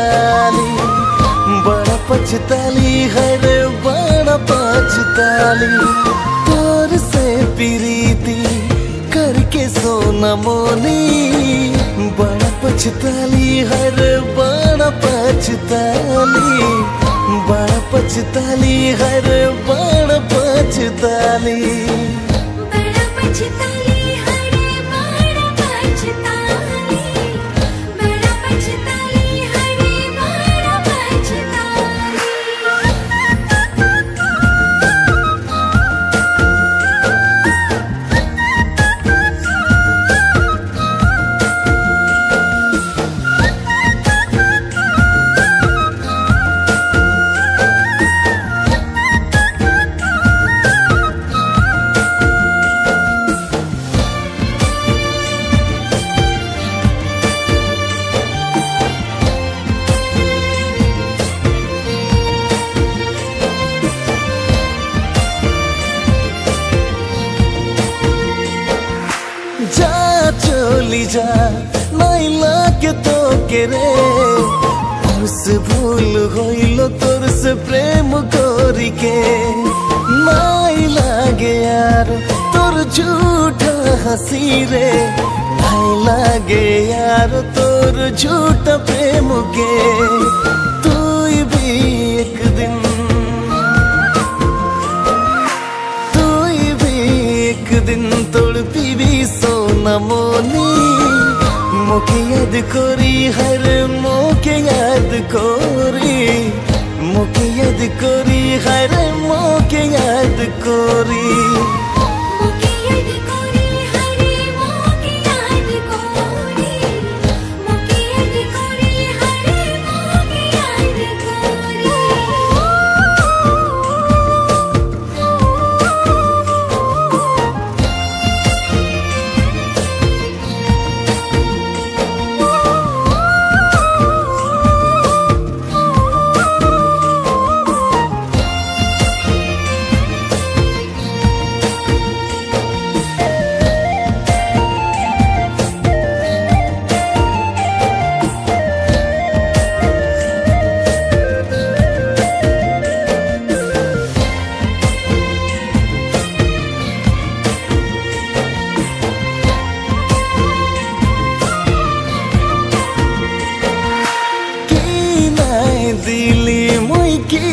पछताली, बड़ा पछताली, हर बड़ा पछताली। तोर से प्रीति करके सोना मोनी, बड़ा पछताली, हर बड़ा पछताली, बड़ा पछताली, हर बड़ा पछताली। बड़ा पछताली, हरे बड़ा पछताली, बड़ा पछताली, हरे बड़ा पछताली। जा चली जा नहीं लागे तो के रे, तुरसे भूल होइलो तुरसे प्रेम कोरी के। नहीं लागे यार तोर झूठा हंसी रे, नहीं लागे यार तोर झूठा प्रेम के। तू भी एक दिन, तू भी एक दिन तड़पी भी सोना मोनी। मोके याद कोरी, हर मोके याद कोरी, मोके याद कोरी, हर मोके याद कोरी। मोके याद कोरी, हरे मोके याद कोरी, मोके याद कोरी, हरे मोके याद कोरी। दिली मुई की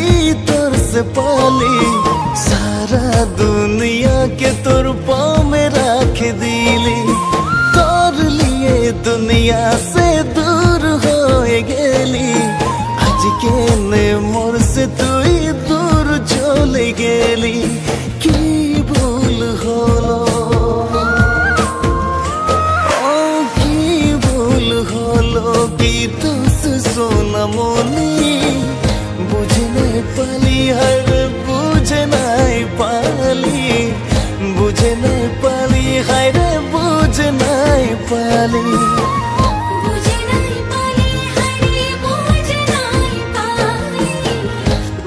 तोर से पाली, सारा दुनिया के तोर पाँव में रख दिली। तोर लिए दुनिया से दूर हो गेली, आज के ने मोर से तू ही दूर चले गेली। की भूल होलो, ओ की भूल होलो कि तू सोना मोनी। बुझ नहीं पाली, हर बुझ नहीं पाली, बुझ नहीं पाली, हर बुझ नहीं पाली। बुझ नहीं पाली, हरे बुझ नहीं पाली,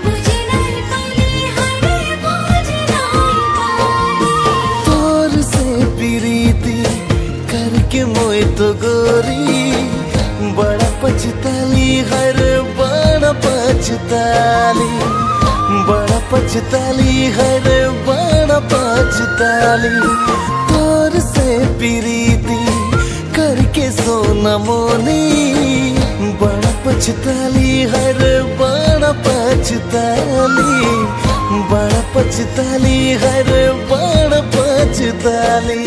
बुझ नहीं पाली, हरे बुझ नहीं पाली। तोर से प्रीति करके मोए तो गोरी, बड़ा पछताली, हर बड़ा पछताली, बड़ा पछताली, हर बड़ा पछताली। तोर से प्रीति करके सोना मोनी, बड़ा पछताली, हर बड़ा पछताली, बड़ा पछताली, हर बड़ा पछताली।